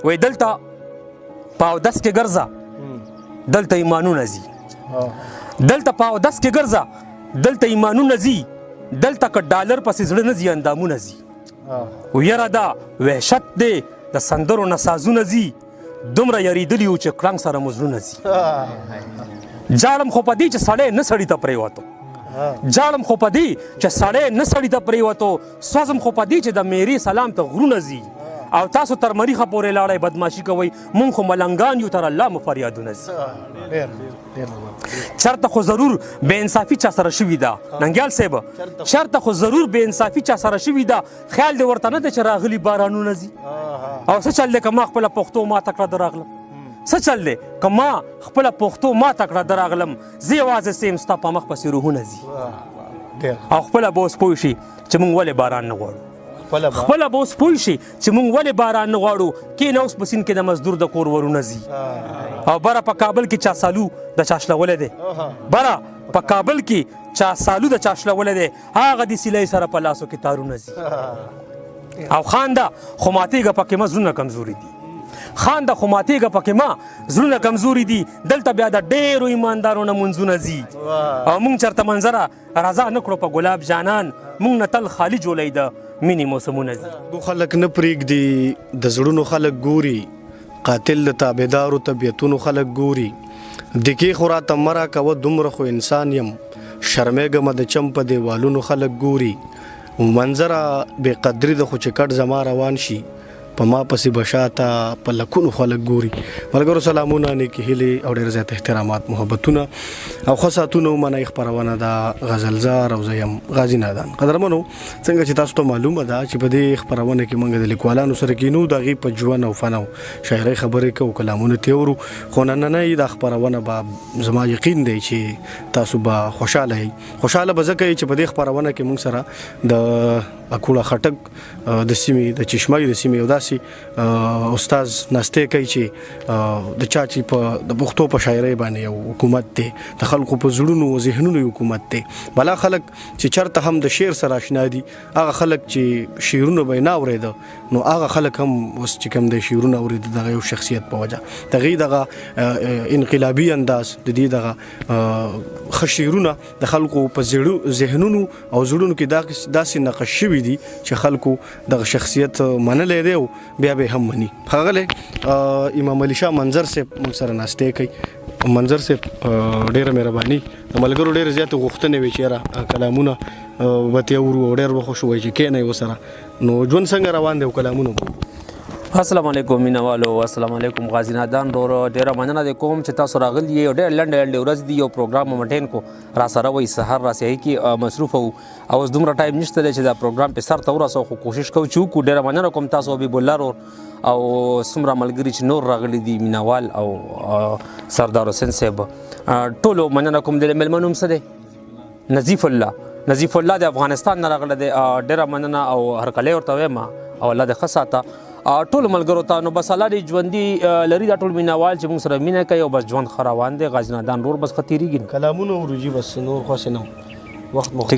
وای دلته په اودس کې ګرځه دلته ایمانونه ځي، دلته په اودس کې ګرځه دلته ایمانونه ځي، دلته که ډالر پسې زړه نه ځي اندامونه ځي. ویره دا وحشت دی د سندرو نه سازونه ځي، دومره یریدلي یو چې کړنګ سره مو زړونه ځي. جاړم خو په دې چې سړی نه سړي ته پرېوتو، جاړم خو په دې چې سړی نه سړي ته پرېوتو، سوځم خو په دې چې د میرې سلام ته غرونه ځي. او تاسو تر مریخه پورې لاړئ بدماشي کوئ، مونږ خو ملنګان یو تر الله مو فریادونه ځي. چرته خو ضرور بې انصافي چا سره شوي ده ننګیال صاحب، چرته خو ضرور بې انصافي چا سره شوي ده. خیال دې ورته نه دی چې راغلي بارانونه ځي. او څه چل دی که ما خپله پښتو ماته کړه د راغلم، څه چل دی که ما خپله پښتو ماته کړه د راغلم، زه یوازې سیم ستا په مخ پسې روحونه ځي. او خپله به اوس پوه شي چې موږ ولې باران نه غواړو، خپله به اوس پوه شي چې موږ ولې باران نه غواړو. کینه اوس په سیند کې د مزدور د کور ورونه ځي. او بره په کابل کې چا سالو د چا شلولی دی، بره په کابل کې چا سالو د چا شلولی دی، هغه د سیلۍ سره په لاسو کې تارونه ځي. او خانده خو ماتېږه پکې ما زړونه کمزوري دي، خانده خو ماتېږه پکې ما زړونه کمزوري دي. دلته بیا د ډېرو ایماندارو نه منځونه ځي. او موږ چېرته منظره رضا نه کړو په ګلاب جانان، موږ نه تل خالي جولی د مینې موسمونه ځي. خلک نه پرېږدي، د زړونو خلک ګوري، قاتل د تابعدارو طبیعتونو خلک ګوري. دکې خو راته مه راکوه دومره خو انسان یم، شرمېږمه د چم په دیوالونو خلک ګوري. منظره بې قدري ده خو چې کټ زما روان شي، په ما پسې به شاته په لکونو خلک ګوري. ملګرو سلامونه، نیکې هیلې او ډېر زیات احترامات محبتونه او ښه ساعتونه ومنئ. خپرونه ده غزلزار او زه یم غازي نادان. قدرمنو، څنګه چې تاسو ته معلومه ده چې په دې خپرونه کې موږ د لیکوالانو سره کینو، د هغې په ژوند او فن او شاعرۍ خبرې کوو، کلامونه تېورو. خو نننۍ دا خپرونه به زما یقین دی چې تاسو به خوشحاله یئ. خوشحاله به ځکه یئ چې په دې خپرونه کې موږ سره د اکوړه خټک د سیمې د چشمای د سیمې یو داسې استاد ناستې کوي چې د چا چې په د پښتو په شاعرۍ باندې یو حکومت دی، د خلکو په زړونو او ذهنونو یو حکومت دی. بلا خلک چې چرته هم د شعر سره اشنا دي، هغه خلک چې شعرونه به یې نه اورېده، نو هغه خلک هم اوس چې کوم د شعرونه اورېده دغه یو شخصیت په وجه، د هغې دغه انقلابي انداز، د دې دغه ښه شعرونه د خلکو په ذهنونو او زړونو کې داسې نقش شوي دي چې خلکو دغه شخصیت منلی دی او بیا به هم مني. ښاغلی امام علي شاه منظر صاحب موږ سره ناستې کوي. منظر صاحب ډېره مهرباني، د ملګرو ډېرې زیاتې غوښتنې وې چې یاره کلامونه به تېورو او ډېر به خوښ ووایي چې کښېنئ ورسره. نو ژوند څنګه روان دی او کلامونه به؟ السلام علیکم مینوالو، السلام علیکم غازي نادان ورو. ډېره مننه د کوم چې تاسو راغلي یې. ډېر لنډې ورځ دی، یو پروګرام مټین کو را سره وایي سهار را سهي کې مصروف او اوس دومره ټایم نشته دی چې دا پروګرام په سر ته ورسو، خو کوشش کوو چې وکړو. ډېره مننه کوم تاسو حبیب الله ورو او څومره ملګري چې نور راغلي دي، مینوال او سردار حسین صاحب، ټولو مننه کوم. د مېلمه نوم څه دی؟ نظیف الله. نظیف الله د افغانستان نه راغلی دی. ډېره مننه او هرکلی ورته وایم او الله دې ښه ساته ټولو ملګرو ته. نو بس الله دې ژوندي لري دا ټول مینوال چې موږ سره مینه کوي او بس ژوند ښه روان دی. غازي نادان رور بس ښه تېرېږي. کلامونه وروجي بس نور خوښې نه وخت مختصر.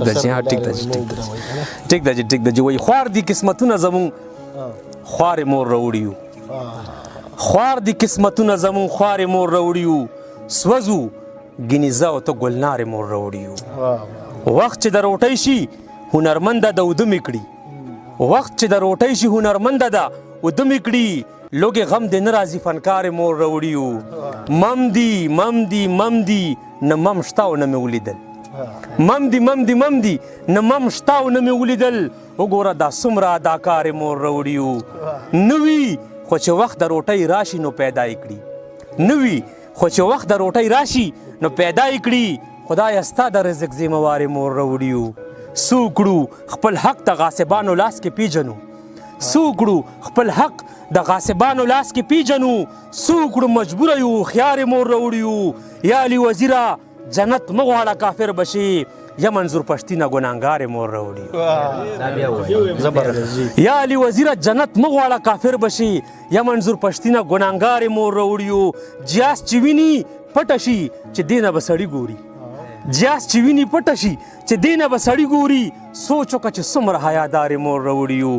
ټیک ده جی، ټیک ده جی. وایي خوار دي قسمتونه زمونږ خوارې مور راوړي یو، خوار دي قسمتونه زمونږ خوارې مور راوړي یو، سوځو ګینې زه او ته ګلنارې مور راوړي یو. وخت چې د روټۍ شي هنرمنده د ودمې کړي، وخت چې د روټۍ شي هنرمنده ده ودمې کړي، لوګې غم دې نه راځي فنکارې مور راوړي یو. مم دي مم دي مم دي نه مم شته او نه مې ولیدل، مم دي مم دي مم دي نه مم شته او نه مې ولیدل، وګوره دا څومره اداکارې مور راوړي یو. نوي خو چې وخت د روټۍ راشي نو پیدا یې کړي، نوي خو چې وخت د روټۍ راشي نو پیدا یې کړي، خدایه ستا د رزق ذمهوارې مور راوړي یو. څه وکړو خپل حق د غاصبانو لاس کې پیژنو، څه وکړو خپل حق د غاصبانو لاس کې پیژنو، څه وکړو مجبوره یو هوښیارې مور راوړي یو. یا علي وزیره جنت مه غواړه کافر بشي، یا منظور پښتینه ګناهګارې مور راوړي. یا علي وزیره جنت مه غواړه کافر بشي، یا منظور پښتینه ګناهګارې مور راوړي یو. جیاس چې ویني پټه شي چې دې نه به سړي ګوري، جیاس چې ویني پټه شي چې دې نه به سړي ګوري، سوچ وکړه چې څومره حیادارې مور راوړي یو.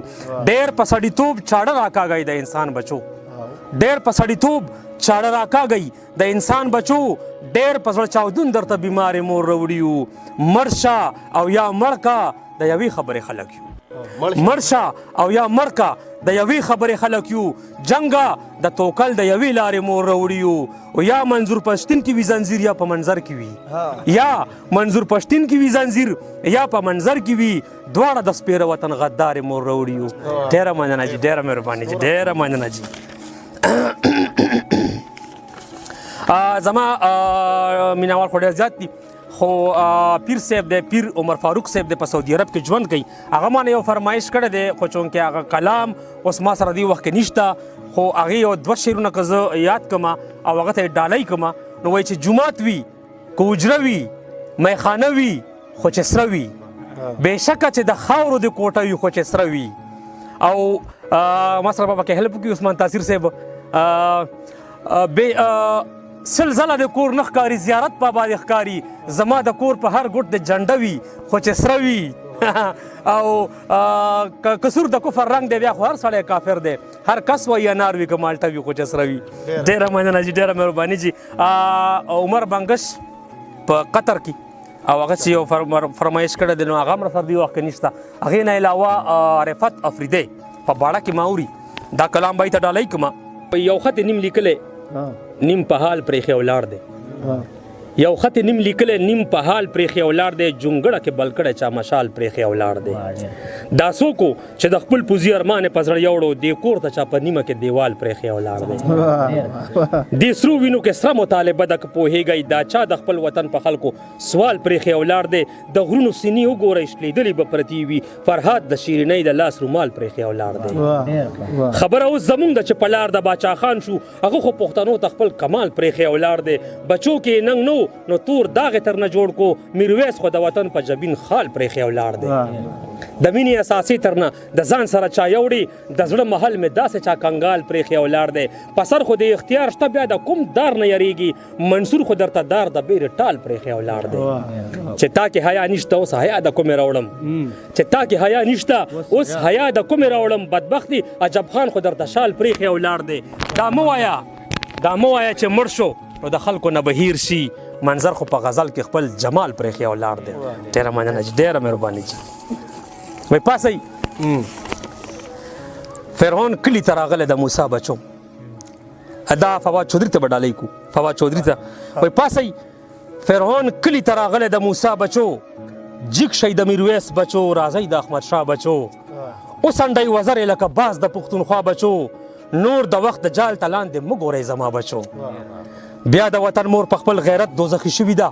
ډېر په سړیتوب چاړه راکاږئ د انسان بچو، ډېر په سړیتوب چاړه راکاږئ د انسان بچو ډېر په زړه چاودون درته بیمارې مور راوړي یو مړ شه او یا مړ کا د یوې خبرې خلک یو مړ شه او یا مړ کا د یوې خبرې خلک یو جنګه د توکل د یوې لارې مور راوړي یو او یا منظور پښتین کې وي زنځیر یا په منظر کې وي یا منظور پښتین کې وي زنځیر یا په منظر کې وي دواړه د سپېره وطن غدارې مور راوړي یو. ډېره مننه جي ډېره مهرباني جي ډېره مننه جي. زما مینوال خو ډېر زیات دي خو پیر صاحب دی پیر عمر فاروق صاحب دی په سعودي عرب کې ژوند کوي هغه ما نه یو فرمایش کړی دی خو چونکې هغه کلام اوس ما سره دې وخت کې نشته خو هغې یو 2 شعرونه که زه یاد کړم او هغه ته یې ډالۍ کړم نو وایي چې جومات وي که حجره وي میخانه وي خو چې سره وي بېشکه چې د خاورو د کوټه وي خو چې سره وي. او ما سره به پکې هیلپ وکړي عثمان تاثیر صاحب سل زله د کور نه ښکاري زیارت په باندې ښکاري زما د کور په هر ګوټ د جنډه وي خو چې سره وي او کسور د کفر رنګ دی بیا خو هر سړی کافر دی هر کس وایي انار وي که مالټه وي خو چې سره وي. ډېره مننه جي ډېره مهرباني جي. عمر بنګش په قطر کې او هغه چې یو فرمایش کړی دی نو هغه هم را سره دې وخت کې نشته هغې نه علاوه رفت افریدی په باړه کې ما اوري دا کلام به یې ته ډالۍ کړم یو خط یې نیم لیکلی نیم په حال پرېښی ولاړ دی یو خط نیم لیکلی نیم په حال پرېښی ولاړ دی جونګړه کې بل کړی چا مشال پرېښی ولاړ دی دا څوک چې د خپل پوځي ارمان یې په زړه یوړو دې کور ته چا په نیمه کې دیوال پرېښی ولاړ دی دې سرو وینو کې سره مطالبه ده که پوهېږئ دا چا د خپل وطن په خلکو سوال پرېښی ولاړ دی د غرونو سینې وګورئ شلېدلې به پرتې وي فرهاد د شیرینۍ د لاس رومال پرېښی ولاړ دی خبره اوس زمونږ ده چې په لار د باچا خان شو هغه خو پښتنو ته خپل کمال پرېښی ولاړ دی بچو کې ننګ نو نو تور داغ تر نه جوړ کو میرویس خو د وطن په جبین خال پرېښی ولاړ دی د مینې اساسي تر نه د ځان سره چا یوړي د زړه محل مې داسې چا کنګال پرېښی ولاړ دی په سر خو د اختیار شته بیا د کوم دار نه یریږي منصور خو درته دار د بیرې ټال پرېښی ولاړ دی چې تا کې حیا نشته اوس حیا د کومې راوړم چې تا کې حیا نشته اوس حیا د کومې راوړم بدبختي عجب خان خو درته شال پرېښی ولاړ دی دا مه وایه چې مړ شو نو د خلکو نه به هیر شي منظر خو په غزل کې خپل جمال پرېښی ولاړ دی. ډېره مننه جي ډېره مهرباني جي. وایي پاسئ فرعون کلي ته راغلی د موسی بچو دا فواد چودري ته به ډالۍ کړو فواد چودري ته وایي پاسئ فرعون کلي ته راغلی د موسی بچو جګ شئ د میرویس بچو راځئ د احمدشاه بچو وڅنډئ وزرې لکه باز د پښتونخوا بچو نور د وخت د جال ته لاندې مه ګورئ زما بچو بیا د وطن مور په خپل غیرت دوزخي شوي ده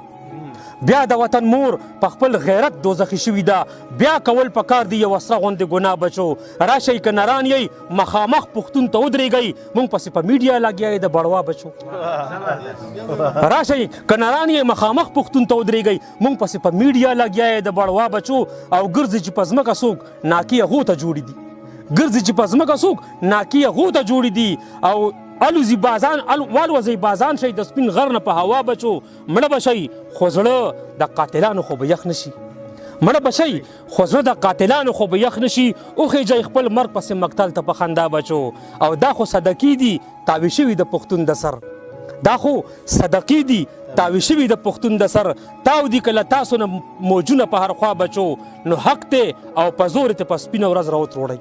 بیا د وطن مور په خپل غیرت دوزخي شوي ده بیا کول پکار دی یو سره غوندې ګناه بچو راشئ که نران یئ مخامخ پښتون ته ودرېږئ موږ پسې په میډیا لګیا یې د بړوا بچو راشئ که نران یئ مخامخ پښتون ته ودرېږئ موږ پسې په میډیا لګیا یې د بړوا بچو او ګرځي چې په ځمکه څوک ناکي هغو ته جوړي دي ګرځي چې په ځمکه څوک ناکي هغو ته جوړي دي او الوزي بازان والوزي بازان شي د سپین غر نه په هوا بچو مړه به شئ خو زړه د قاتلانو خو به یخ نه شي مړه به شئ خو زړه د قاتلانو خو به یخ نه شي وخېږئ خپل مرګ پسې مقتل ته په خندا بچو او دا خو صدقې دي تاوې شوي د پښتون د سر دا خو صدقې دي تاوې شوي د پښتون د سر تاو دي که له تاسو نه موجونه په هر خوا بچو نو حق دی او په زور یې په سپینه ورځ راوتروړئ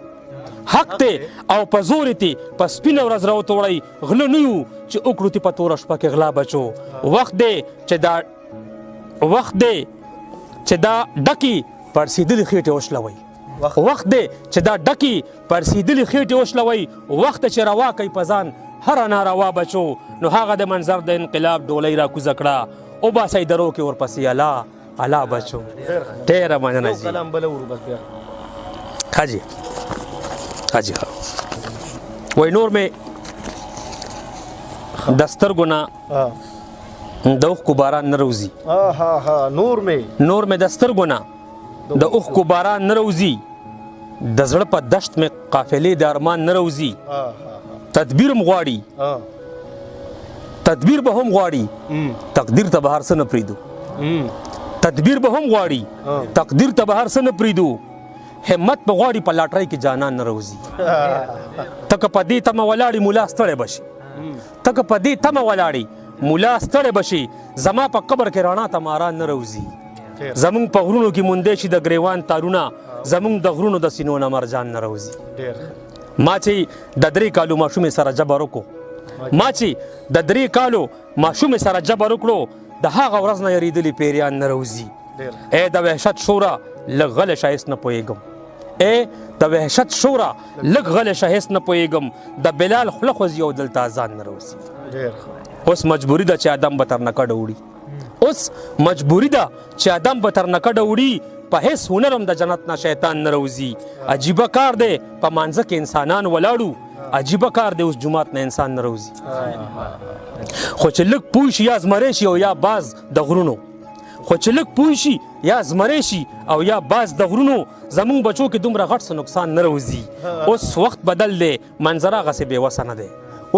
حق دی او په زور یې په سپینه ورځ راوتوړئ غله نه یو چې وکړو تی په توره شپه کې غلا بچو وخت دی چې دا ډکې پړسېدلې خېټې وشلوئ وخت دی چې دا ډکې پړسېدلې خېټې وشلوئ وخت چې روا کوي په ځان هره ناروا بچو نو هغه د منظر د انقلاب ډولۍ راکوزه کړه وباسئ درو کې ورپسې الا بچو. ډېره مننه جي حاجي حاجی وای نور مې د سترګو نه د اوښکو باران نه روځي نور مې د سترګو نه د اوښکو باران نه روځي د زړه په دشت مې قافلې د ارمان نه روځي تدبیر م غواړي تدبیر به هم غواړي تقدیر ته به هر څه نه پرېږدو تدبیر به هم غواړي تقدیر ته به هر څه نه پرېږدو همت په غواړي په لاټرۍ کې جانان نه روزي تک په دې تمه ولاړی مولا ستړی بشي تک په دې تمه ولاړی مولا ستړی بشي زما په قبر کې رڼا ته ماران نه روزي زمونږ په غرونو کې موندې شي د ګریوان تارونه زمونږ د غرونو د سینو نه مرجان نه روزي ما چې د 3 کالو ماشومې سره جبر وکړو ما چې د 3 کالو ماشومې سره جبر وکړو د هغه ورځ نه یریدلي پیریان نه روزي ای د وحشت شورا لږ غلی شه هېڅ نه پوهېږم ای د وحشت شورا لږ غلی شه هېڅ نه پوهېږم د بلال خوله خوځي او دلته اذان نه روزي اوس مجبوري ده چې ادم به تر نکډه وړي اوس مجبوري ده چې ادم به تر نکډه وړي په هیڅ هنر هم د جنت نه شیطان نه روزي عجیبه کار دی په مانځه کې انسانان ولاړو عجیبه کار دی اوس جومات نه انسان نه روزي خو چې لږ پوه شي یا زمری شي او یا باز د غرونو خو چې لږ پوه شي یا زمری شي او یا باز د غرونو زمونږ بچو کې دومره غټ څه نقصان نه روزي اوس وخت بدل دی منظر هغسې بېوسه نه دی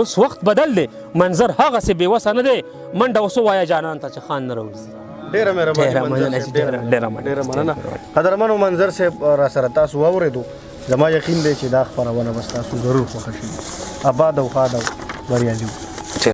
اوس وخت بدل دی منظر هغسې بېوسه نه دی منډه اوس ووایه جانان ته چې خان نه روزي ډیره مهرباني مننه قدرمنو منظر صاحب را سره تاسو واورېدو زما یقین دی چې دا خپرونه به ستاسو ضرور خوښه شي آباد او ښاد او بریالي